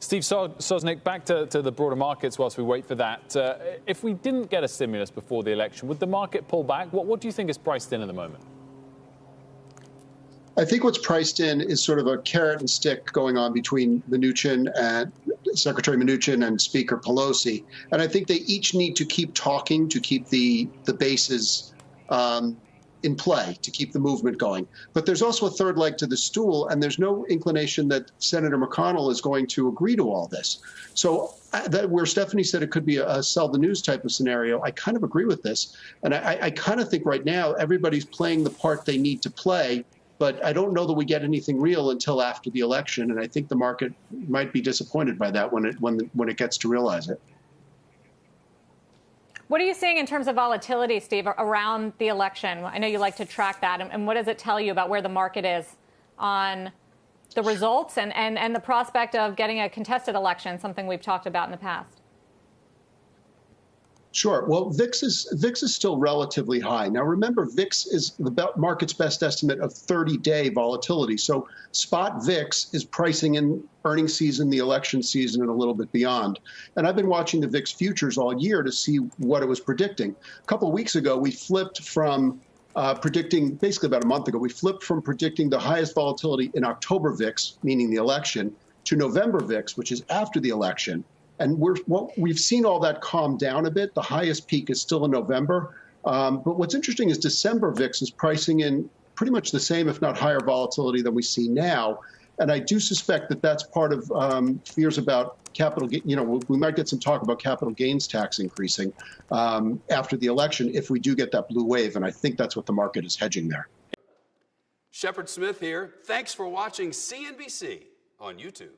Steve Sosnick, back to the broader markets whilst we wait for that. If we didn't get a stimulus before the election, would the market pull back? What do you think is priced in at the moment? I think what's priced in is sort of a carrot and stick going on between Mnuchin and Secretary Mnuchin and Speaker Pelosi. And I think they each need to keep talking to keep the bases in play, to keep the movement going. But there's also a third leg to the stool, and there's no inclination that Senator McConnell is going to agree to all this. So where Stephanie said it could be a sell the news type of scenario, I kind of agree with this. And I kind of think right now everybody's playing the part they need to play. But I don't know that we get anything real until after the election, and I think the market might be disappointed by that when it gets to realize it. What are you seeing in terms of volatility, Steve, around the election? I know you like to track that, and what does it tell you about where the market is on the results and the prospect of getting a contested election, something we've talked about in the past? Sure. Well, VIX is still relatively high. Now, remember, VIX is the market's best estimate of 30-day volatility. So spot VIX is pricing in earnings season, the election season, and a little bit beyond. And I've been watching the VIX futures all year to see what it was predicting. A couple of weeks ago, we flipped from predicting, basically about a month ago, we flipped from predicting the highest volatility in October VIX, meaning the election, to November VIX, which is after the election. And we've seen all that calm down a bit. The highest peak is still in November. But what's interesting is December VIX is pricing in pretty much the same, if not higher volatility than we see now. And I do suspect that that's part of fears about capital. We might get some talk about capital gains tax increasing after the election if we do get that blue wave. And I think that's what the market is hedging there. Shepard Smith here. Thanks for watching CNBC on YouTube.